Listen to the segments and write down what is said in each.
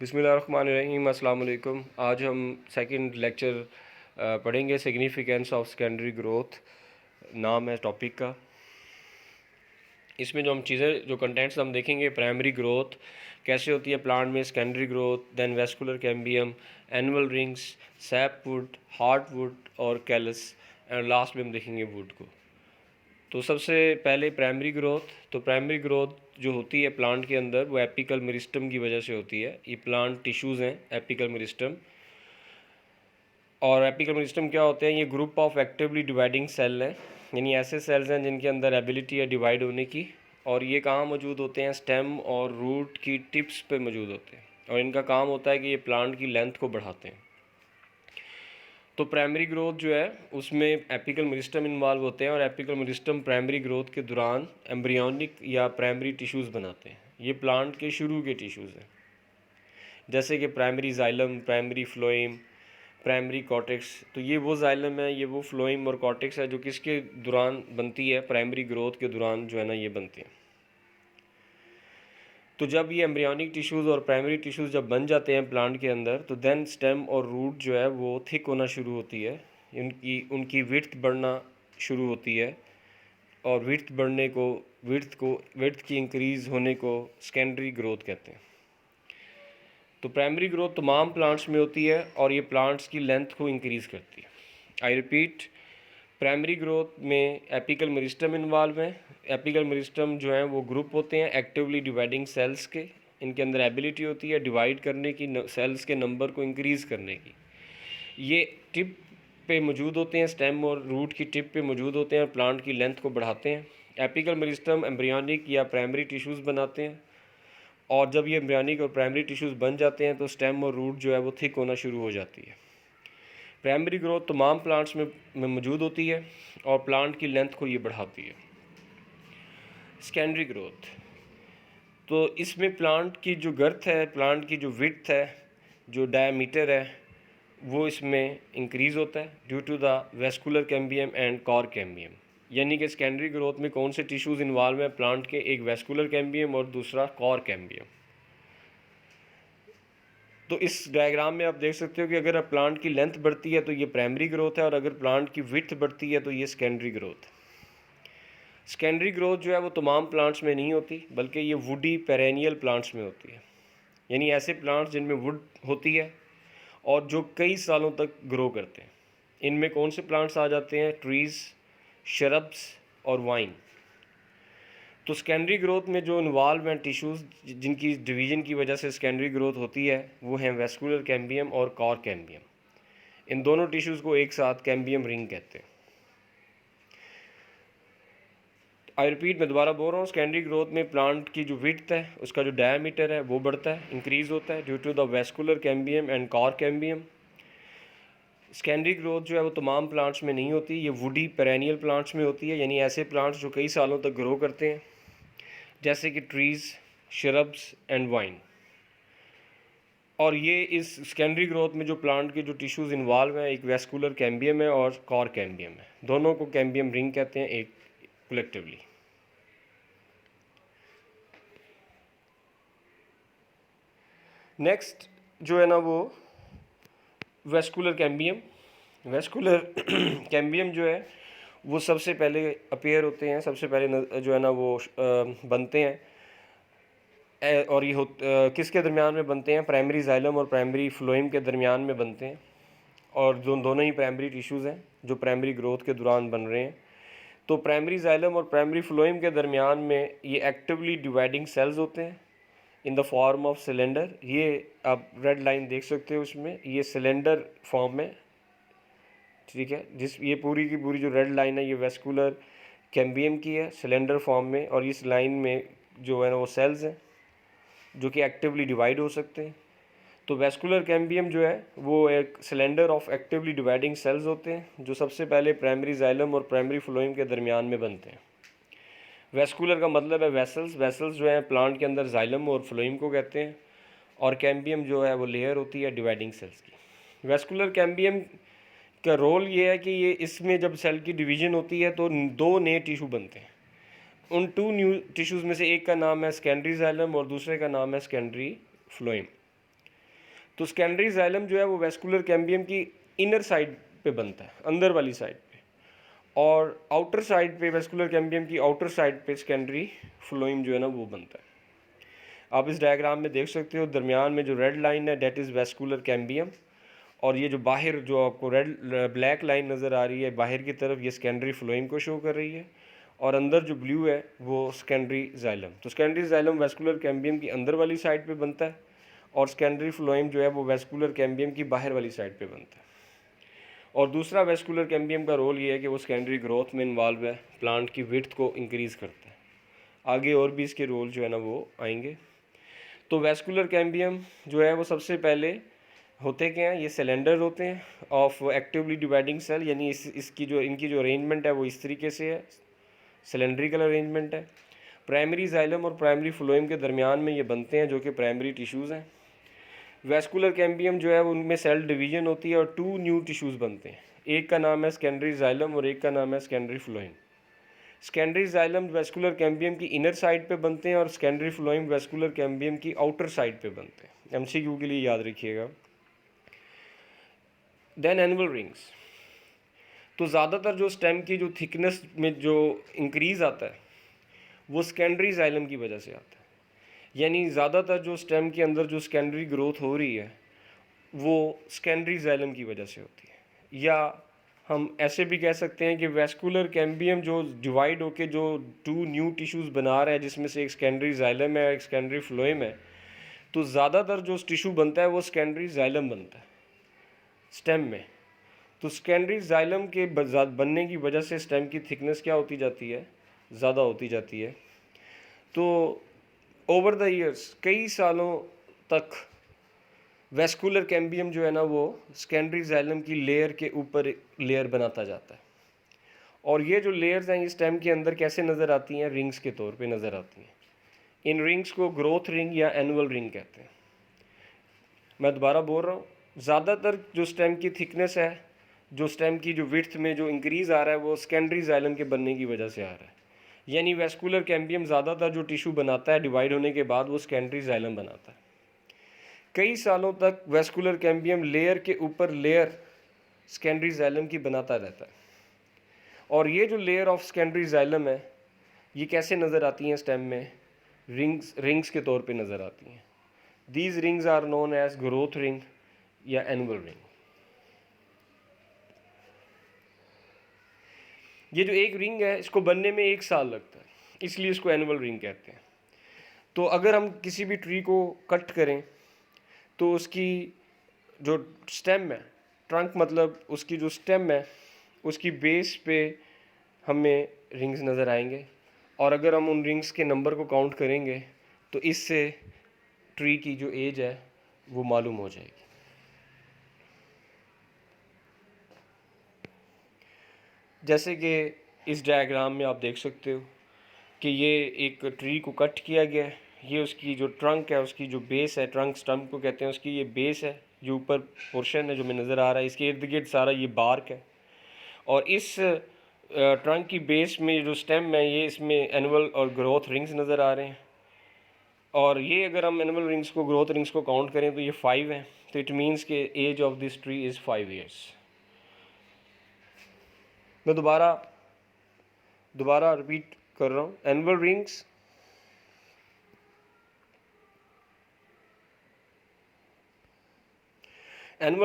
बिस्मिल्लाहिर्रहमानिर्रहीम, अस्सलाम वालेकुम। आज हम सेकंड लेक्चर पढ़ेंगे सिग्निफिकेंस ऑफ सेकेंडरी ग्रोथ, नाम है टॉपिक का। इसमें जो हम चीज़ें जो कंटेंट्स हम देखेंगे, प्राइमरी ग्रोथ कैसे होती है प्लांट में, secondary growth, then vascular cambium, annual rings, sap wood, hard wood और कैलस, एंड लास्ट में हम देखेंगे वुड को। तो सबसे पहले प्राइमरी ग्रोथ। तो प्राइमरी ग्रोथ जो होती है प्लांट के अंदर वो एपिकल मेरिस्टम की वजह से होती है। ये प्लांट टिश्यूज़ हैं एपिकल मेरिस्टम। और एपिकल मेरिस्टम क्या होते हैं? ये group of actively dividing cell हैं, यानी ऐसे सेल्स हैं जिनके अंदर एबिलिटी है डिवाइड होने की। और ये कहाँ मौजूद होते हैं? स्टेम और रूट की टिप्स पे मौजूद होते हैं। और इनका काम होता है कि ये प्लांट की लेंथ को बढ़ाते हैं। तो प्राइमरी ग्रोथ जो है उसमें एपिकल मेरिस्टम इन्वॉल्व होते हैं, और एपिकल मेरिस्टम प्राइमरी ग्रोथ के दौरान एम्ब्रियोनिक या प्राइमरी टिश्यूज़ बनाते हैं। ये प्लांट के शुरू के टिश्यूज़ हैं, जैसे कि primary xylem, primary phloem, primary cortex. तो ये वो जाइलम है, ये वो फ्लोएम और कॉर्टेक्स है जो किसके दौरान बनती है? प्राइमरी ग्रोथ के दौरान जो है ना ये बनते हैं। तो जब ये एम्ब्रियोनिक टिश्यूज़ और प्राइमरी टिश्यूज़ जब बन जाते हैं प्लांट के अंदर, तो देन स्टेम और रूट जो है वो थिक होना शुरू होती है, उनकी विड्थ बढ़ना शुरू होती है। और विड्थ की इंक्रीज़ होने को सेकेंडरी ग्रोथ कहते हैं। तो प्राइमरी ग्रोथ तमाम प्लांट्स में होती है और ये प्लांट्स की लेंथ को इंक्रीज़ करती है। आई रिपीट, प्राइमरी ग्रोथ में एपिकल मेरिस्टम इन्वॉल्व है। एपिकल मेरिस्टम जो हैं वो ग्रुप होते हैं एक्टिवली डिवाइडिंग सेल्स के। इनके अंदर एबिलिटी होती है डिवाइड करने की, सेल्स के नंबर को इंक्रीज़ करने की। ये टिप पे मौजूद होते हैं, स्टेम और रूट की टिप पे मौजूद होते हैं और प्लांट की लेंथ को बढ़ाते हैं। एपिकल मेरिस्टम एम्ब्रियोनिक या प्राइमरी टिश्यूज़ बनाते हैं, और जब ये एम्ब्रियोनिक और प्राइमरी टिश्यूज़ बन जाते हैं तो स्टेम और रूट जो है वो थिक होना शुरू हो जाती है। प्राइमरी ग्रोथ तमाम प्लांट्स में मौजूद होती है और प्लांट की लेंथ को ये बढ़ाती है। सेकेंडरी ग्रोथ, तो इसमें प्लांट की जो गर्थ है, प्लांट की जो विड्थ है, जो डायमीटर है, वो इसमें इंक्रीज़ होता है due to the vascular cambium and cork cambium. यानी कि सेकेंडरी ग्रोथ में कौन से टिश्यूज़ इन्वॉल्व हैं प्लांट के? एक वेस्कुलर कैम्बियम और दूसरा कॉर कैम्बियम। तो इस डायग्राम में आप देख सकते हो कि अगर प्लांट की लेंथ बढ़ती है तो ये प्राइमरी ग्रोथ है, और अगर प्लांट की विड्थ बढ़ती है तो ये सेकेंडरी ग्रोथ है। सेकेंडरी ग्रोथ जो है वो तमाम प्लांट्स में नहीं होती, बल्कि ये वुडी पेरेनियल प्लांट्स में होती है, यानी ऐसे प्लांट्स जिनमें वुड होती है और जो कई सालों तक ग्रो करते हैं। इनमें कौन से प्लांट्स आ जाते हैं? ट्रीज़, शरब्स और वाइन। तो सेकेंडरी ग्रोथ में जो इन्वॉल्व हैं टिश्यूज़ जिनकी डिवीज़न की वजह से सेकेंडरी ग्रोथ होती है, वो हैं वेस्कुलर कैम्बियम और कॉर कैम्बियम। इन दोनों टिश्यूज़ को एक साथ कैम्बियम रिंग कहते हैं। आई रिपीट, मैं दोबारा बोल रहा हूँ, सेकेंडरी ग्रोथ में प्लांट की जो विड्थ है, उसका जो डायमीटर है वो बढ़ता है, इंक्रीज़ होता है due to the vascular cambium and cork cambium. Secondary growth जो है वो तमाम प्लांट्स में नहीं होती, ये वुडी पेरेनियल प्लांट्स में होती है, यानी ऐसे प्लांट्स जो कई सालों तक ग्रो करते हैं, जैसे कि ट्रीज़, शरब्स एंड वाइन। और ये इस सेकेंडरी ग्रोथ में जो प्लांट के जो टिश्यूज़ इन्वॉल्व हैं, एक वेस्कुलर कैम्बियम है और कॉर कैम्बियम है। दोनों को कैम्बियम रिंग कहते हैं एक कलेक्टिवली। नेक्स्ट जो है ना वो वेस्कुलर कैम्बियम। वेस्कुलर कैम्बियम जो है वो सबसे पहले अपेयर होते हैं, सबसे पहले जो है ना वो बनते हैं। और ये किसके दरमियान में बनते हैं? प्राइमरी जाइलम और प्राइमरी फ्लोएम के दरमियान में बनते हैं, और जो दोनों ही प्राइमरी टिश्यूज़ हैं जो प्राइमरी ग्रोथ के दौरान बन रहे हैं। तो प्राइमरी जाइलम और प्राइमरी फ्लोएम के दरमियान में ये एक्टिवली डिवाइडिंग सेल्स होते हैं in the form of cylinder. ये आप रेड लाइन देख सकते हो, इसमें ये सिलेंडर फॉर्म में, ठीक है। ये पूरी की पूरी जो रेड लाइन है ये वेस्कुलर कैम्बियम की है, सिलेंडर फॉर्म में। और इस लाइन में जो है ना वो सेल्स हैं जो कि एक्टिवली डिवाइड हो सकते हैं। तो वेस्कुलर कैम्बियम जो है वो एक cylinder of actively dividing cells होते हैं जो सबसे पहले प्राइमरी जाइलम और प्राइमरी फ्लोएम के दरमियान में बनते हैं। वेस्कुलर का मतलब है वेसल्स। वेसल्स जो है प्लांट के अंदर जाइलम और फ्लोएम को कहते हैं, और कैम्बियम जो है वो लेयर होती है डिवाइडिंग सेल्स की। वेस्कुलर कैम्बियम का रोल ये है कि ये इसमें जब सेल की डिवीजन होती है तो दो नए टिश्यू बनते हैं। उन टू न्यू टिश्यूज़ में से एक का नाम है सेकेंडरी जाइलम और दूसरे का नाम है सेकेंडरी फ्लोएम। तो सेकेंडरी जाइलम जो है वो वेस्कुलर कैम्बियम की इनर साइड पे बनता है, अंदर वाली साइड पे, और आउटर साइड पे वेस्कुलर कैम्बियम की आउटर साइड पे सेकेंडरी फ्लोएम जो है ना वो बनता है। आप इस डायग्राम में देख सकते हो, दरमियान में जो रेड लाइन है डेट इज़ वेस्कुलर कैम्बियम, और ये जो बाहर जो आपको रेड ब्लैक लाइन नज़र आ रही है बाहर की तरफ, ये सेकेंडरी फ्लोएम को शो कर रही है, और अंदर जो ब्लू है वो सेकेंडरी जाइलम। तो सेकेंडरी जाइलम वेस्कुलर कैम्बियम की अंदर वाली साइड पे बनता है, और सेकेंडरी फ्लोएम जो है वो वेस्कुलर कैम्बियम की बाहर वाली साइड पे बनता है। और दूसरा वेस्कुलर कैम्बियम का रोल ये है कि वो सेकेंडरी ग्रोथ में इन्वॉल्व है, प्लांट की विड्थ को इंक्रीज़ करता है। आगे और भी इसके रोल जो है ना वो आएंगे। तो वेस्कुलर कैम्बियम जो है वो सबसे पहले होते क्या हैं, ये सिलेंडर होते हैं ऑफ एक्टिवली डिवाइडिंग सेल, यानी इनकी जो अरेंजमेंट है वो इस तरीके से है, सिलेंड्रिकल अरेंजमेंट है। प्राइमरी जाइलम और प्राइमरी फ्लोएम के दरमियान में ये बनते हैं, जो कि प्राइमरी टिश्यूज़ हैं। वेस्कुलर कैम्बियम जो है उनमें सेल डिवीजन होती है और 2 न्यू टिश्यूज़ बनते हैं, एक का नाम है सेकेंडरी जाइलम और एक का नाम है secondary phloem. Secondary xylem vascular cambium की इनर साइड पे बनते हैं और सेकेंडरी फ्लोएम वेस्कुलर कैम्बियम की आउटर साइड पे बनते हैं। एमसीक्यू के लिए याद रखिएगा। देन एनुअल रिंग्स, तो ज़्यादातर जो स्टेम की जो थिकनेस में जो इंक्रीज़ आता है वो सेकेंडरी जाइलम की वजह से आता है, यानी ज़्यादातर जो स्टेम के अंदर जो सेकेंडरी ग्रोथ हो रही है वो सेकेंडरी जाइलम की वजह से होती है। या हम ऐसे भी कह सकते हैं कि वेस्कुलर कैम्बियम जो डिवाइड होके जो 2 न्यू टिश्यूज़ बना रहा है, जिसमें से एक सेकेंडरी जाइलम है एक सेकेंडरी फ्लोएम है, तो ज़्यादातर जो टिश्यू बनता है वो सेकेंडरी जाइलम बनता है स्टेम में। तो सेकेंडरी जाइलम के बनने की वजह से स्टेम की थिकनेस क्या होती जाती है, ज़्यादा होती जाती है। तो ओवर द ईयर्स कई सालों तक वेस्कुलर कैम्बियम जो है ना वो सेकेंडरी जाइलम की लेयर के ऊपर लेयर बनाता जाता है, और ये जो लेयर्स हैं ये स्टेम के अंदर कैसे नज़र आती हैं, रिंग्स के तौर पे नज़र आती हैं। इन रिंग्स को ग्रोथ रिंग या एनुअल रिंग कहते हैं। मैं दोबारा बोल रहा हूँ, ज़्यादातर जो स्टेम की थिकनेस है, जो स्टेम की जो विड्थ में जो इंक्रीज़ आ रहा है वो सेकेंडरी जाइलम के बनने की वजह से आ रहा है, यानी वेस्कुलर कैम्बियम ज़्यादातर जो टिश्यू बनाता है डिवाइड होने के बाद वो सेकेंडरी जाइलम बनाता है। कई सालों तक वेस्कुलर कैम्बियम लेयर के ऊपर लेयर सेकेंडरी जाइलम की बनाता रहता है, और ये जो लेयर ऑफ सेकेंडरी जाइलम है ये कैसे नज़र आती हैं स्टेम में, रिंग्स के तौर पे नज़र आती हैं। These rings are known as growth ring या एनुअल रिंग। ये जो एक रिंग है इसको बनने में 1 साल लगता है, इसलिए इसको एनुअल रिंग कहते हैं। तो अगर हम किसी भी ट्री को कट करें तो उसकी जो स्टेम है, ट्रंक मतलब उसकी जो स्टेम है उसकी बेस पे हमें रिंग्स नज़र आएंगे, और अगर हम उन रिंग्स के नंबर को काउंट करेंगे तो इससे ट्री की जो एज है वो मालूम हो जाएगी। जैसे कि इस डायग्राम में आप देख सकते हो कि ये एक ट्री को कट किया गया है, ये उसकी जो ट्रंक है उसकी जो बेस है, ट्रंक स्टम्प को कहते हैं, उसकी ये बेस है, जो ऊपर पोर्शन है जो में नज़र आ रहा है, इसके इर्द गिर्द सारा ये बार्क है, और इस ट्रंक की बेस में जो स्टेम है ये इसमें एनुअल और ग्रोथ रिंग्स नज़र आ रहे हैं, और ये अगर हम एनुअल रिंग्स को ग्रोथ रिंग्स को काउंट करें तो ये 5 हैं, तो इट मीन्स के age of this tree is 5 years. मैं दोबारा रिपीट कर रहा हूँ, एनुअल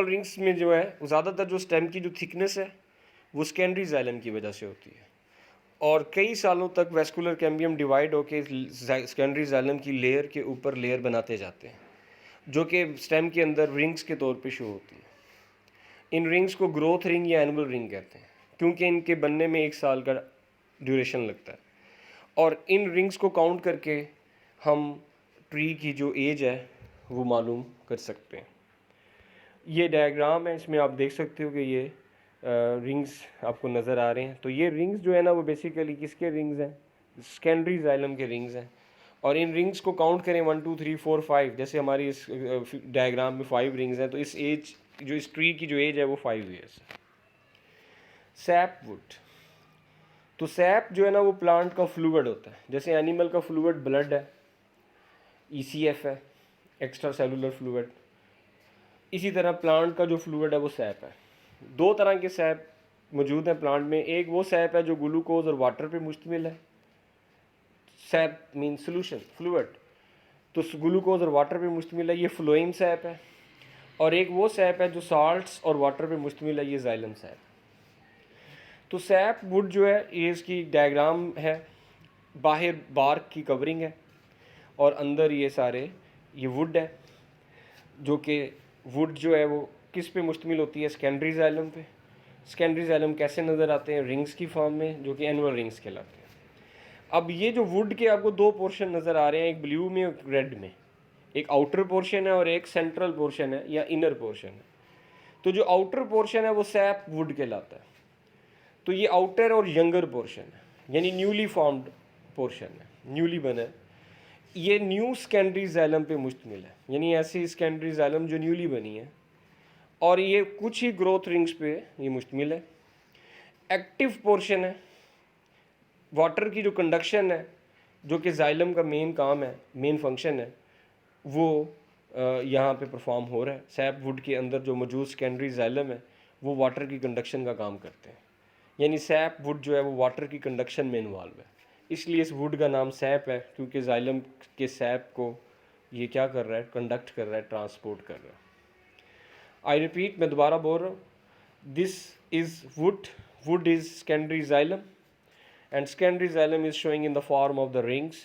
रिंग्स में जो है ज़्यादातर जो स्टेम की जो थिकनेस है वो सेकेंडरी जाइलम की वजह से होती है, और कई सालों तक वेस्कुलर कैम्बियम डिवाइड होकर सेकेंडरी जाइलम की लेयर के ऊपर लेयर बनाते जाते हैं, जो कि स्टेम के अंदर रिंग्स के तौर पे शो होती है। इन रिंग्स को ग्रोथ रिंग या एनुअल रिंग कहते हैं, क्योंकि इनके बनने में 1 साल का ड्यूरेशन लगता है, और इन रिंग्स को काउंट करके हम ट्री की जो एज है वो मालूम कर सकते हैं। ये डायग्राम है, इसमें आप देख सकते हो कि ये रिंग्स आपको नज़र आ रहे हैं। तो ये रिंग्स जो है ना वो बेसिकली किसके रिंग्स हैं, सेकेंडरी जाइलम के रिंग्स हैं, और इन रिंग्स को काउंट करें 1 2 3 4 5, जैसे हमारी इस डायग्राम में 5 रिंग्स हैं, तो इस एज जो इस ट्री की जो एज है वो 5 ईयर्स है। सैप वुड, तो सैप जो है ना वो प्लांट का फ्लूइड होता है, जैसे एनिमल का फ्लूइड ब्लड है, ECF है, एक्स्ट्रा सेलुलर फ्लूइड, इसी तरह प्लांट का जो फ्लूइड है वो सैप है। दो तरह के सैप मौजूद हैं प्लांट में। एक वो सैप है जो ग्लूकोज और वाटर पे मुश्तमिल है, सैप मीन सोल्यूशन फ्लूइड, तो ग्लूकोज और वाटर पे मुश्तमिल है, ये फ्लोइम सैप है। और एक वो सैप है जो साल्ट्स और वाटर पे मुश्तमिल है, ये जाइलम सैप। तो सैप वुड जो है ये इसकी डायग्राम है, बाहर बार्क की कवरिंग है और अंदर ये सारे ये वुड है, जो कि वुड जो है वो किस पे मुश्तमिल होती है, सेकेंडरी जाइलम पे। सेकेंडरी जाइलम कैसे नज़र आते हैं, रिंग्स की फॉर्म में, जो कि एनुअल रिंग्स कहलाते हैं। अब ये जो वुड के आपको दो पोर्शन नज़र आ रहे हैं, एक ब्लू में एक रेड में, एक आउटर पोर्शन है और एक सेंट्रल पोर्शन है या इनर पोर्शन है। तो जो आउटर पोर्शन है वो सैप वुड कहलाता है। तो ये आउटर और यंगर पोर्शन है, यानी न्यूली फॉर्म्ड पोर्शन है, न्यूली बना है। ये न्यू सेकेंडरी जाइलम पे मुश्तमिल है, यानी ऐसी सेकेंडरी जाइलम जो न्यूली बनी है, और ये कुछ ही ग्रोथ रिंग्स पे ये मुश्तमिल है। एक्टिव पोर्शन है, वाटर की जो कंडक्शन है, जो कि जाइलम का मेन काम है, मेन फंक्शन है, वो यहाँ पे परफॉर्म हो रहा है। सैप वुड के अंदर जो मौजूद सेकेंडरी जाइलम है वो वाटर की कंडक्शन का काम करते हैं, यानी सैप वुड जो है वो वाटर की कंडक्शन में इन्वॉल्व है। इसलिए इस वुड का नाम सैप है, क्योंकि जाइलम के सैप को ये क्या कर रहा है, कंडक्ट कर रहा है, ट्रांसपोर्ट कर रहा है। आई रिपीट, मैं दोबारा बोल रहा हूँ, this is would is secondary xylem, and secondary xylem is showing in the form of the rings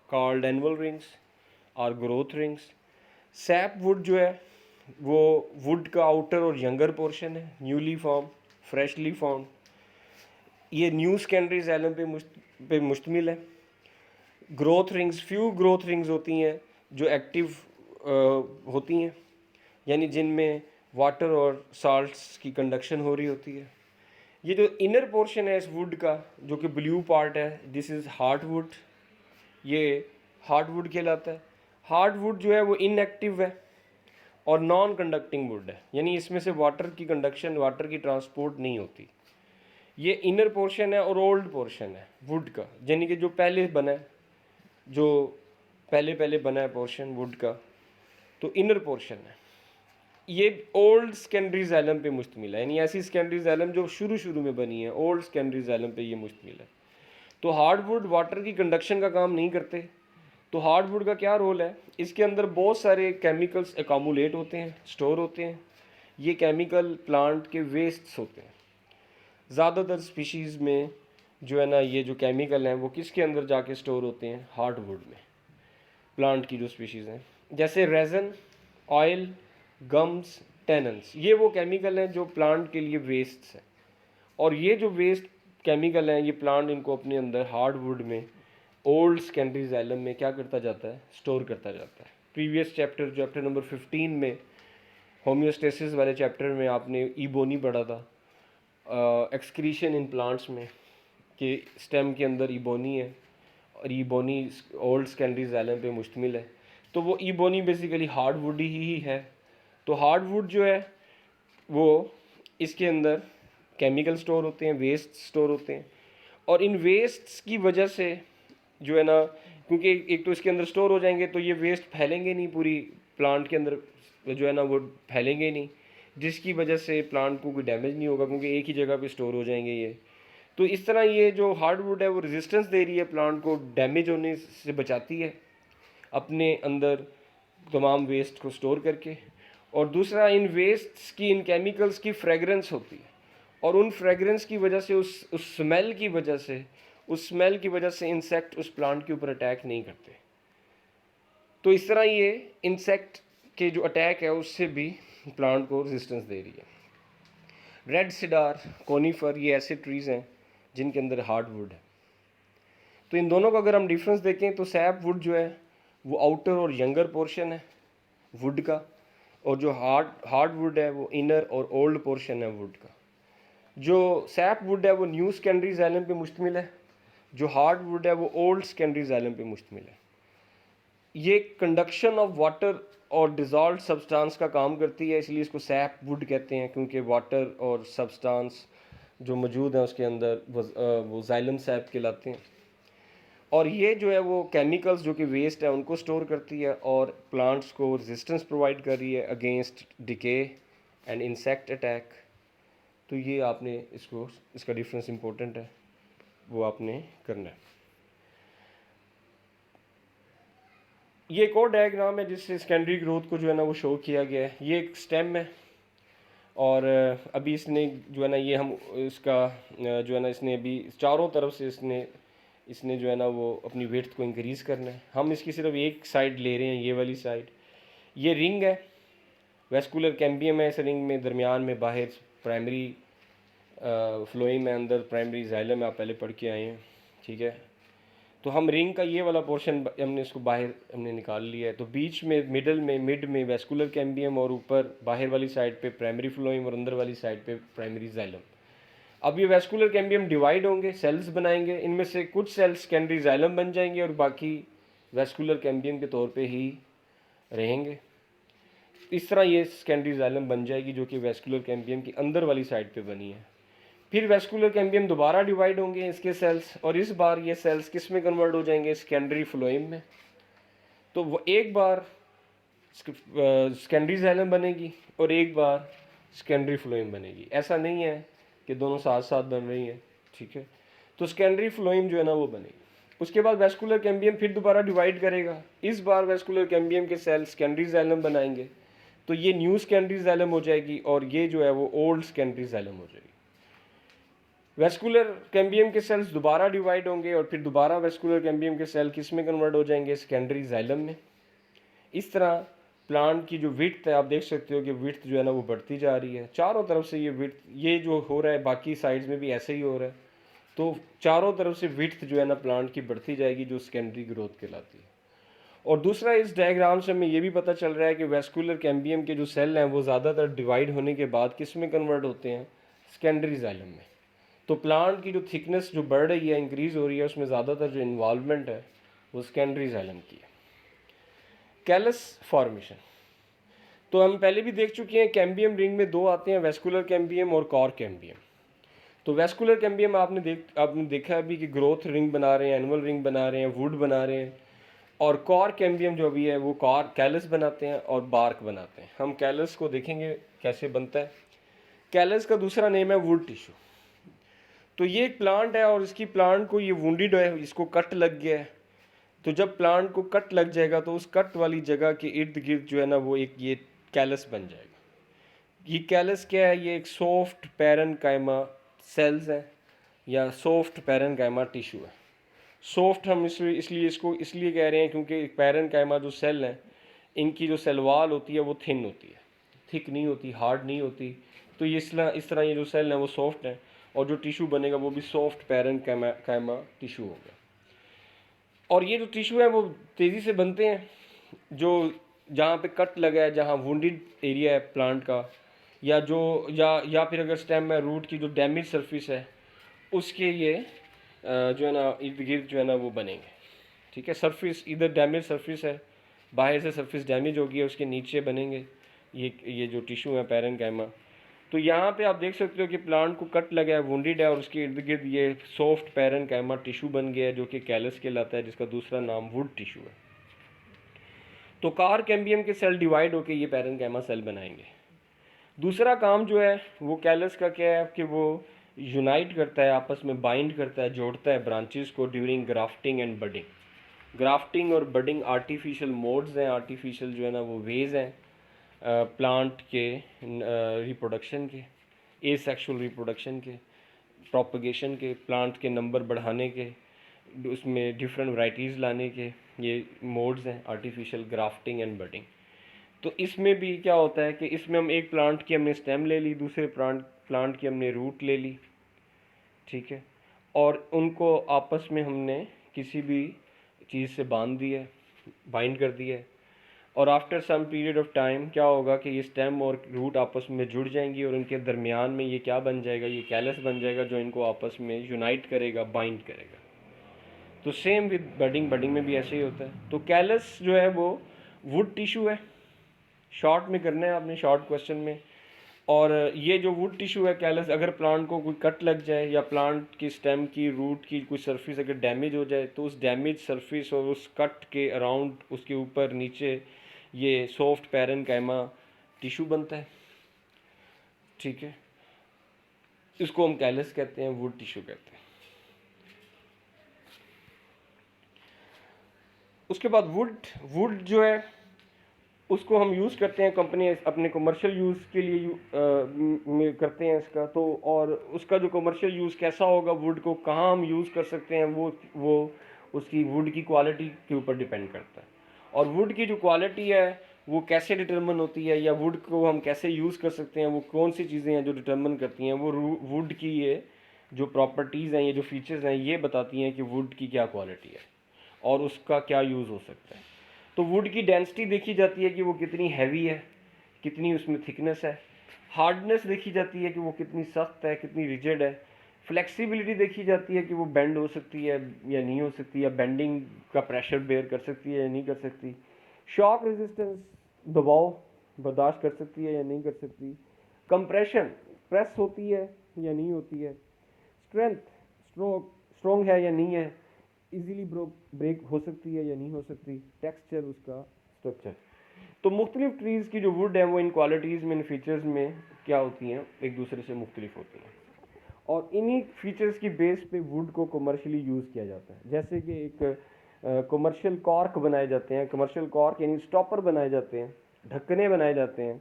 called annual rings or growth rings. sap wood जो है वो wood का outer और younger portion है, newly formed, freshly formed। ये new secondary xylem पे मुश्तमिल है। Growth rings, few growth rings होती हैं जो एक्टिव होती हैं, यानी जिनमें वाटर और साल्ट्स की कंडक्शन हो रही होती है। ये जो इनर पोर्शन है इस वुड का, जो कि ब्लू पार्ट है, दिस इज़ हार्ड वुड, ये हार्ड वुड कहलाता है। हार्ड वुड जो है वो इनएक्टिव है और नॉन कंडक्टिंग वुड है, यानी इसमें से वाटर की कंडक्शन, वाटर की ट्रांसपोर्ट नहीं होती। ये इनर पोर्शन है और ओल्ड पोर्शन है वुड का, यानी कि जो पहले बना है, जो पहले पहले बना है पोर्शन वुड का, तो इनर पोर्शन है। ये ओल्ड सेकेंडरी जाइलम पे मुश्तमिल है, यानी ऐसी सेकेंडरी जाइलम जो शुरू शुरू में बनी है, ओल्ड सेकेंडरी जाइलम पे ये मुश्तमिल है। तो हार्डवुड वाटर की कंडक्शन का काम नहीं करते। तो हार्डवुड का क्या रोल है, इसके अंदर बहुत सारे केमिकल्स एकामुलेट होते हैं, स्टोर होते हैं। ये केमिकल प्लांट के वेस्ट्स होते हैं। ज़्यादातर स्पीशीज़ में जो है ना, ये जो केमिकल हैं वो किसके अंदर जाके स्टोर होते हैं, हार्डवुड में। प्लांट की जो स्पीशीज़ हैं जैसे रेजन, ऑयल, गम्स, टेनन्स, ये वो केमिकल हैं जो प्लांट के लिए वेस्ट्स हैं। और ये जो वेस्ट केमिकल हैं, ये प्लांट इनको अपने अंदर हार्डवुड में, ओल्ड सेकेंडरी जाइलम में क्या करता जाता है, स्टोर करता जाता है। प्रीवियस चैप्टर नंबर 15 में, होम्योस्टेसिस वाले चैप्टर में आपने इबोनी पढ़ा था, एक्सक्रीशन इन प्लांट्स में, कि स्टेम के अंदर इबोनी है और इबोनी ओल्ड सेकेंडरी जाइलम पे मुश्तमिल है। तो वो इबोनी बेसिकली हार्डवुड ही है। तो हार्डवुड जो है वो इसके अंदर केमिकल स्टोर होते हैं, वेस्ट स्टोर होते हैं, और इन वेस्ट्स की वजह से जो है ना, क्योंकि एक तो इसके अंदर स्टोर हो जाएंगे तो ये वेस्ट फैलेंगे नहीं, पूरी प्लांट के अंदर जो है ना वो फैलेंगे नहीं, जिसकी वजह से प्लांट को कोई डैमेज नहीं होगा, क्योंकि एक ही जगह पे स्टोर हो जाएंगे ये। तो इस तरह ये जो हार्डवुड है वो रेजिस्टेंस दे रही है, प्लांट को डैमेज होने से बचाती है अपने अंदर तमाम वेस्ट को स्टोर करके। और दूसरा, इन वेस्ट्स की, इन केमिकल्स की फ्रेगरेंस होती है, और उन फ्रेगरेंस की वजह से, उस स्मेल की वजह से, उस स्मेल की वजह से इंसेक्ट उस प्लांट के ऊपर अटैक नहीं करते। तो इस तरह ये इंसेक्ट के जो अटैक है उससे भी प्लांट को रेजिस्टेंस दे रही है। रेड सिडार, कोनीफर, ये ऐसे ट्रीज़ हैं जिनके अंदर हार्डवुड है। तो इन दोनों का अगर हम डिफरेंस देखें तो सैप वुड जो है वो आउटर और यंगर पोर्शन है वुड का, और जो हार्डवुड है वो इनर और ओल्ड पोर्शन है वुड का। जो सैप वुड है वो न्यू सेकेंडरी जाइलम पे मुश्तमिल है, जो हार्डवुड है वो ओल्ड सेकेंडरी जाइलम पे मुश्तमिल है। ये कंडक्शन ऑफ वाटर और डिज़ोल्व्ड सब्सटेंस का काम करती है, इसलिए इसको सैप वुड कहते हैं, क्योंकि वाटर और सब्सटेंस जो मौजूद है उसके अंदर वो जाइलम सैप कहलाते हैं। और ये जो है वो केमिकल्स जो कि वेस्ट है उनको स्टोर करती है और प्लांट्स को रेजिस्टेंस प्रोवाइड कर रही है against decay and insect attack. तो ये आपने इसका डिफरेंस इंपॉर्टेंट है, वो आपने करना है। ये एक और डायग्राम है जिससे सेकेंडरी ग्रोथ को जो है ना वो शो किया गया है। ये एक स्टेम है और अभी इसने जो है ना ये हम इसका जो है ना इसने अभी चारों तरफ से इसने जो है ना वो अपनी विड्थ को इंक्रीज़ करना है। हम इसकी सिर्फ एक साइड ले रहे हैं, ये वाली साइड। ये रिंग है, वेस्कुलर कैम्बियम है। इस रिंग में दरमियान में बाहर प्राइमरी फ्लोइम है, अंदर प्राइमरी जाइलम है, आप पहले पढ़ के आए हैं, ठीक है। तो हम रिंग का ये वाला पोर्शन हमने इसको बाहर हमने निकाल लिया है। तो बीच में मिड में वेस्कुलर कैम्बियम और ऊपर बाहर वाली साइड पे प्राइमरी फ्लोइम और अंदर वाली साइड पे प्राइमरी जाइलम। अब ये वेस्कुलर कैम्बियम डिवाइड होंगे, सेल्स बनाएंगे। इनमें से कुछ सेल्स सेकेंडरी जाइलम बन जाएंगे और बाकी वेस्कुलर कैम्बियम के तौर पे ही रहेंगे। इस तरह ये सेकेंडरी जाइलम बन जाएगी जो कि वेस्कुलर कैम्बियम की अंदर वाली साइड पे बनी है। फिर वेस्कुलर कैम्बियम दोबारा डिवाइड होंगे इसके सेल्स, और इस बार ये सेल्स किस में कन्वर्ट हो जाएंगे, सेकेंडरी फ्लोएम में। तो वो एक बार सेकेंडरी जाइलम बनेगी और एक बार सेकेंडरी फ्लोएम बनेगी। ऐसा नहीं है कि दोनों साथ साथ बन रही हैं, ठीक है। तो सेकेंडरी फ्लोएम जो है ना वो बनेगी। उसके बाद वेस्कुलर कैम्बियम फिर दोबारा डिवाइड करेगा। इस बार वेस्कुलर कैम्बियम के सेल सेकेंडरी जाइलम बनाएंगे, तो ये न्यू सेकेंडरी जाइलम हो जाएगी और ये जो है वो ओल्ड सेकेंडरी जाइलम हो जाएगी। वेस्कुलर कैम्बियम के सेल्स दोबारा डिवाइड होंगे और फिर दोबारा वेस्कुलर कैम्बियम के सेल किस में कन्वर्ट हो जाएंगे, सेकेंडरी जाइलम में। इस तरह प्लांट की जो विड्थ है, आप देख सकते हो कि विड्थ जो है ना वो बढ़ती जा रही है चारों तरफ से। ये विड्थ ये जो हो रहा है बाकी साइड्स में भी ऐसे ही हो रहा है। तो चारों तरफ से विड्थ जो है ना प्लांट की बढ़ती जाएगी, जो सेकेंडरी ग्रोथ कहलाती है। और दूसरा, इस डायग्राम से हमें ये भी पता चल रहा है कि वेस्कुलर कैम्बियम के जो सेल हैं वो ज़्यादातर डिवाइड होने के बाद किस में कन्वर्ट होते हैं, सेकेंडरी जाइलम में। तो प्लांट की जो थिकनेस जो बढ़ रही है, इंक्रीज़ हो रही है, उसमें ज़्यादातर जो इन्वॉल्वमेंट है वो सेकेंडरी जाइलम की है। कैलस फॉर्मेशन तो हम पहले भी देख चुके हैं। कैम्बियम रिंग में दो आते हैं, वेस्कुलर कैम्बियम और कॉर कैम्बियम। तो वेस्कुलर कैम्बियम आपने देखा अभी कि ग्रोथ रिंग बना रहे हैं, एनुअल रिंग बना रहे हैं, वुड बना रहे हैं। और कॉर कैम्बियम जो अभी है वो कॉर कैलस बनाते हैं और बार्क बनाते हैं। हम कैलस को देखेंगे कैसे बनता है। कैलस का दूसरा नेम है वुड टिश्यू। तो ये एक प्लांट है और इसकी प्लांट को ये वुंडेड है, इसको कट लग गया है। तो जब प्लांट को कट लग जाएगा तो उस कट वाली जगह के इर्द गिर्द जो है ना वो एक ये कैलस बन जाएगा। ये कैलस क्या है, ये एक सॉफ्ट पैरेन्काइमा सेल्स है या सॉफ्ट पैरेन्काइमा टिश्यू है। सॉफ्ट हम इसलिए इसको इसलिए कह रहे हैं क्योंकि पैरेन्काइमा जो सेल हैं इनकी जो सेल वाल होती है वो थिन होती है, थिक नहीं होती, हार्ड नहीं होती। तो ये इस तरह ये जो सेल हैं वो सॉफ्ट हैं और जो टिश्यू बनेगा वो भी सॉफ्ट पैरेन्काइमा टिश्यू होगा। और ये जो टिश्यू है वो तेज़ी से बनते हैं, जो जहाँ पे कट लगा है, जहाँ वुंडेड एरिया है प्लांट का, या फिर अगर स्टेम है, रूट की जो डैमेज सरफेस है उसके ये जो है ना इर्द गिर्द जो है ना वो बनेंगे, ठीक है। सरफेस इधर डैमेज सरफेस है, बाहर से सरफेस डैमेज होगी, उसके नीचे बनेंगे ये जो टिश्यू है पैरेन्काइमा। तो यहाँ पे आप देख सकते हो कि प्लांट को कट लगा है, वुंडेड है और उसके इर्द गिर्द ये सॉफ्ट पैरेन्काइमा टिश्यू बन गया है जो कि कैलस कहलाता है, जिसका दूसरा नाम वुड टिश्यू है। तो कार कैम्बियम के सेल डिवाइड होकर ये पैरेन्काइमा सेल बनाएंगे। दूसरा काम जो है वो कैलस का क्या है कि वो यूनाइट करता है, आपस में बाइंड करता है, जोड़ता है ब्रांचेस को during grafting and budding. Grafting और बडिंग आर्टिफिशियल मोड्स हैं, आर्टिफिशियल जो है ना वो वेज हैं प्लांट के रिप्रोडक्शन के, एसेक्सुअल रिप्रोडक्शन के, प्रोपगेशन के, प्लांट के नंबर बढ़ाने के, उसमें डिफरेंट वैराइटीज़ लाने के ये मोड्स हैं आर्टिफिशियल ग्राफ्टिंग एंड बडिंग। तो इसमें भी क्या होता है कि इसमें हम एक प्लांट की हमने स्टेम ले ली, दूसरे प्लांट की हमने रूट ले ली, ठीक है, और उनको आपस में हमने किसी भी चीज़ से बांध दिया, बाइंड कर दिया है। और after some period of time क्या होगा कि ये स्टेम और रूट आपस में जुड़ जाएंगी और उनके दरमियान में ये क्या बन जाएगा, ये कैलस बन जाएगा जो इनको आपस में यूनाइट करेगा, बाइंड करेगा। तो सेम विद बडिंग में भी ऐसे ही होता है। तो कैलस जो है वो वुड टिश्यू है, शॉर्ट में करना है आपने, शॉर्ट क्वेश्चन में। और ये जो वुड टिश्यू है कैलस, अगर प्लांट को कोई कट लग जाए या प्लांट की स्टेम की रूट की कोई सरफेस अगर डैमेज हो जाए तो उस डैमेज सरफेस और उस कट के अराउंड उसके ऊपर नीचे ये सॉफ्ट पैरेनकाइमा टिश्यू बनता है। ठीक है, इसको हम कैलस कहते हैं, वुड टिश्यू कहते हैं। उसके बाद वुड जो है उसको हम यूज़ करते हैं, कंपनी अपने कमर्शियल यूज़ के लिए में करते हैं इसका। तो और उसका जो कमर्शियल यूज़ कैसा होगा, वुड को कहाँ हम यूज़ कर सकते हैं, वो उसकी वुड की क्वालिटी के ऊपर डिपेंड करता है। और वुड की जो क्वालिटी है वो कैसे डिटर्मन होती है, या वुड को हम कैसे यूज़ कर सकते हैं, वो कौन सी चीज़ें हैं जो डिटर्मन करती हैं, वो वुड की ये जो प्रॉपर्टीज़ हैं, ये जो फीचर्स हैं, ये बताती हैं कि वुड की क्या क्वालिटी है और उसका क्या यूज़ हो सकता है। तो वुड की डेंसिटी देखी जाती है कि वो कितनी हैवी है, कितनी उसमें थिकनेस है। हार्डनेस देखी जाती है कि वो कितनी सख्त है, कितनी रिजिड है। फ्लेक्सिबिलिटी देखी जाती है कि वो बेंड हो सकती है या नहीं हो सकती, या बेंडिंग का प्रेशर बेयर कर सकती है या नहीं कर सकती। शॉक रेजिस्टेंस, दबाव बर्दाश्त कर सकती है या नहीं कर सकती। कंप्रेशन, प्रेस होती है या नहीं होती है। स्ट्रेंथ, स्ट्रॉन्ग है या नहीं है, इजीली ब्रेक हो सकती है या नहीं हो सकती। टेक्सचर, उसका स्ट्रक्चर। तो मुख्तलिफ ट्रीज़ की जो वुड है वो इन क्वालिटीज़ में, इन फीचर्स में क्या होती हैं, एक दूसरे से मुख्तलिफ होती हैं। और इन्हीं फीचर्स की बेस पे वुड को कमर्शियली यूज़ किया जाता है। जैसे कि एक कमर्शियल कॉर्क बनाए जाते हैं, कमर्शियल कॉर्क यानी स्टॉपर बनाए जाते हैं, ढक्कने बनाए जाते हैं।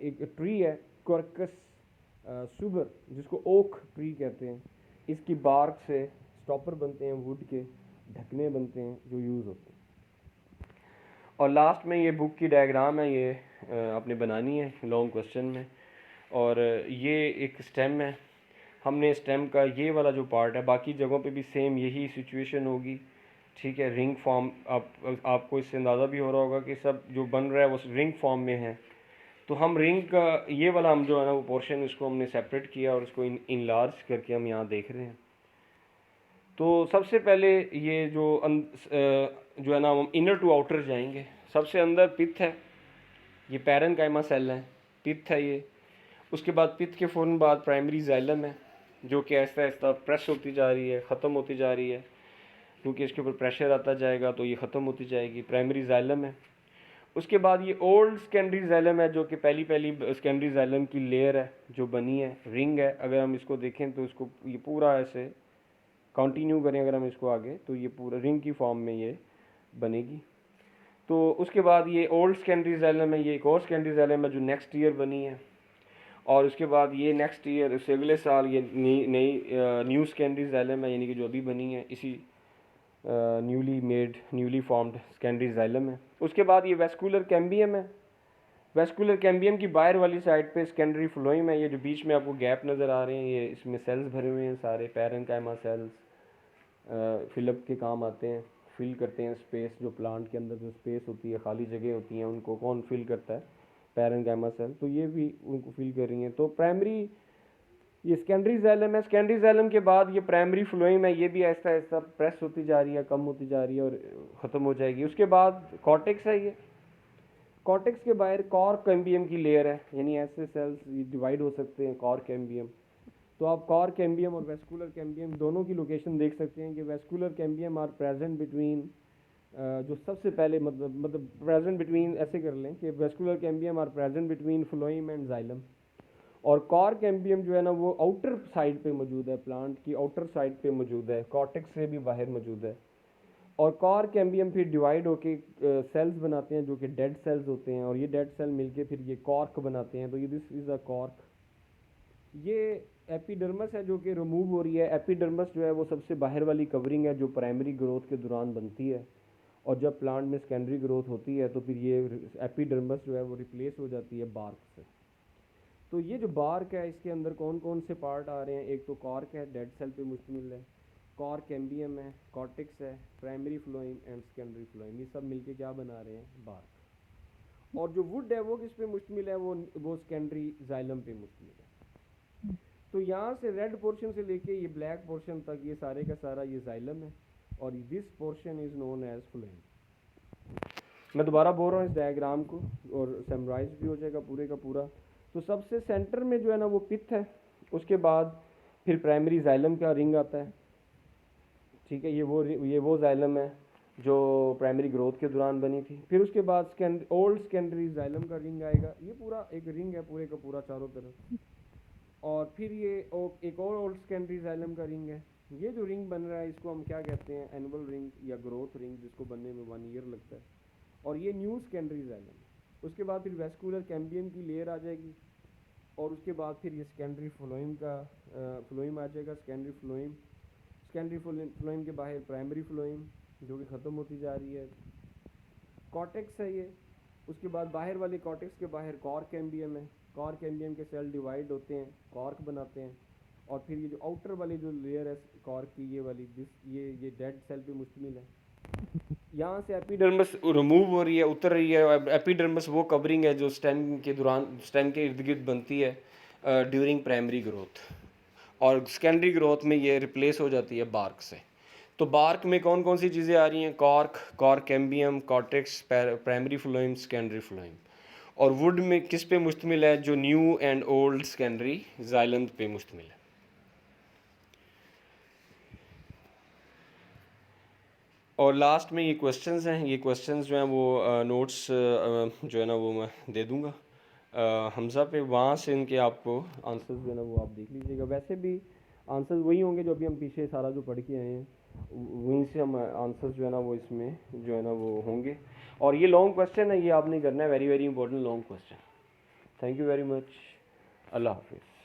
एक ट्री है कॉर्कस सुबर, जिसको ओक ट्री कहते हैं, इसकी बार्क से स्टॉपर बनते हैं, वुड के ढकने बनते हैं जो यूज़ होते हैं। और लास्ट में ये बुक की डायग्राम है, ये आपने बनानी है लॉन्ग क्वेश्चन में। और ये एक स्टेम है, हमने स्टेम का ये वाला जो पार्ट है, बाकी जगहों पे भी सेम यही सिचुएशन होगी। ठीक है, रिंग फॉर्म, आपको इससे अंदाज़ा भी हो रहा होगा कि सब जो बन रहा है वो रिंग फॉर्म में है। तो हम रिंग का ये वाला हम जो है ना वो पोर्शन, इसको हमने सेपरेट किया और इसको इनलार्ज करके हम यहाँ देख रहे हैं। तो सबसे पहले ये जो है ना हम इनर टू आउटर जाएंगे। सबसे अंदर पित्त है, ये पैरेनकाइमा सेल है, पित्त है ये। उसके बाद पित्त के फ़ौरन बाद प्राइमरी जाइलम है, जो कि आहिस्ता आहिस्ता प्रेस होती जा रही है, ख़त्म होती जा रही है, क्योंकि इसके ऊपर प्रेशर आता जाएगा तो ये ख़त्म होती जाएगी। प्राइमरी जाइलम है। उसके बाद ये ओल्ड सेकेंडरी जाइलम है, जो कि पहली सेकेंडरी जाइलम की लेयर है जो बनी है, रिंग है। अगर हम इसको देखें तो इसको ये पूरा ऐसे कंटिन्यू करें अगर हम इसको आगे, तो ये पूरा रिंग की फॉर्म में ये बनेगी। तो उसके बाद ये ओल्ड सेकेंडरी जाइलम है, ये एक और सेकेंडरी जाइलम है जो नेक्स्ट ईयर बनी है। और उसके बाद ये नेक्स्ट ईयर, उससे अगले साल ये नई न्यू सेकेंडरी जाइलम है, यानी कि जो अभी बनी है, इसी न्यूली फॉर्म्ड सेकेंडरी जाइलम है। उसके बाद ये वेस्कुलर कैम्बियम है। वेस्कुलर कैम्बियम की बाहर वाली साइड पे सेकेंडरी फ्लोइम है, ये जो बीच में आपको गैप नज़र आ रहे हैं, ये इसमें सेल्स भरे हुए हैं सारे, पैरेनकाइमा सेल्स फिलअप के काम आते हैं, फिल करते हैं स्पेस, जो प्लांट के अंदर जो स्पेस होती है, खाली जगह होती हैं, उनको कौन फिल करता है, पैरेनकाइमा सेल। तो ये भी उनको फिल कर रही हैं। तो प्राइमरी ये सेकेंडरी जाइलम है। सेकेंडरी जाइलम के बाद ये प्राइमरी फ्लोइम है, ये भी ऐसा ऐसा प्रेस होती जा रही है, कम होती जा रही है और ख़त्म हो जाएगी। उसके बाद कॉर्टेक्स है। ये कॉर्टेक्स के बाहर कॉर्क कैम्बियम की लेयर है, यानी ऐसे सेल्स डिवाइड हो सकते हैं कॉर्क कैम्बियम। तो आप कॉर्क कैम्बियम और वेस्कुलर कैम्बियम दोनों की लोकेशन देख सकते हैं कि vascular cambium are present between, जो सबसे पहले मतलब प्रेजेंट बिटवीन, ऐसे कर लें कि vascular cambium are present between phloem and xylem. और कॉर्क कैम्बियम जो है ना वो आउटर साइड पे मौजूद है, प्लांट की आउटर साइड पे मौजूद है, कॉर्टेक्स से भी बाहर मौजूद है। और कॉर्क कैम्बियम फिर डिवाइड होके सेल्स बनाते हैं जो कि डेड सेल्स होते हैं, और ये डेड सेल मिलके फिर ये कॉर्क बनाते हैं। तो ये दिस इज़ अ कॉर्क। ये एपिडर्मस है जो कि रिमूव हो रही है। एपिडर्मस जो है वो सबसे बाहर वाली कवरिंग है जो प्राइमरी ग्रोथ के दौरान बनती है, और जब प्लांट में सेकेंडरी ग्रोथ होती है तो फिर ये एपिडर्मस जो है वो रिप्लेस हो जाती है बार्क से। तो ये जो बार्क है इसके अंदर कौन कौन से पार्ट आ रहे हैं, एक तो कॉर्क है, डेड सेल पे मुश्तमिल है, कॉर्क कैम्बियम है, कॉर्टेक्स है, primary phloem and secondary phloem, ये सब मिलके क्या बना रहे हैं, बार्क। और जो वुड है वो किस पे मुश्तमिल है, वो सेकेंडरी जाइलम पे मुश्तमिल है। तो यहाँ से रेड पोर्शन से लेके ये ब्लैक पोर्शन तक ये सारे का सारा ये जाइलम है, और this portion is known as phloem. मैं दोबारा बोल रहा हूँ इस डायग्राम को, और समराइज भी हो जाएगा पूरे का पूरा। तो सबसे सेंटर में जो है ना वो पित्त है, उसके बाद फिर प्राइमरी जाइलम का रिंग आता है, ठीक है, ये वो जाइलम है जो प्राइमरी ग्रोथ के दौरान बनी थी। फिर उसके बाद ओल्ड सेकेंडरी जाइलम का रिंग आएगा, ये पूरा एक रिंग है पूरे का पूरा चारों तरफ। और फिर ये एक और ओल्ड सेकेंडरी जाइलम का रिंग है। ये जो रिंग बन रहा है इसको हम क्या कहते हैं, एनुअल रिंग या ग्रोथ रिंग, जिसको बनने में 1 ईयर लगता है। और ये न्यू सेकेंडरी जाइलम। उसके बाद फिर वेस्कुलर कैम्बियम की लेयर आ जाएगी, और उसके बाद फिर ये सेकेंडरी फ्लोइम का फ्लोइम आ जाएगा, सेकेंडरी फ्लोइम के बाहर प्राइमरी फ्लोइम जो कि ख़त्म होती जा रही है, कॉर्टेक्स है ये। उसके बाद बाहर वाले कॉर्टेक्स के बाहर कॉर्क कैम्बियम है, कॉर्क कैम्बियम के सेल डिवाइड होते हैं, कॉर्क बनाते हैं। और फिर ये जो आउटर वाली जो लेयर है कॉर्क की, ये वाली ये डेड सेल पे मुश्तमिल है। यहाँ से एपिडर्मिस रिमूव हो रही है, उतर रही है। एपिडर्मिस वो कवरिंग है जो स्टेम के इर्द गिर्द बनती है ड्यूरिंग प्राइमरी ग्रोथ, और सेकेंडरी ग्रोथ में ये रिप्लेस हो जाती है बार्क से। तो बार्क में कौन कौन सी चीज़ें आ रही हैं, cork cambium, cortex, primary phloem, secondary phloem. और वुड में किस पे मुश्तमिल है, जो new and old secondary xylem पे मुश्तमिल है। और लास्ट में ये क्वेश्चंस हैं, ये क्वेश्चंस जो हैं वो नोट्स जो है ना वो मैं दे दूंगा हमज़ा पे, वहाँ से इनके आपको आंसर्स जो है ना वो आप देख लीजिएगा। वैसे भी आंसर्स वही होंगे जो अभी हम पीछे सारा जो पढ़ के आए हैं, वहीं से हम आंसर्स जो है ना वो इसमें जो है ना वो होंगे। और ये लॉन्ग क्वेश्चन है, ये आपने करना है, very very important long question. Thank you very much. अल्लाह हाफिज़।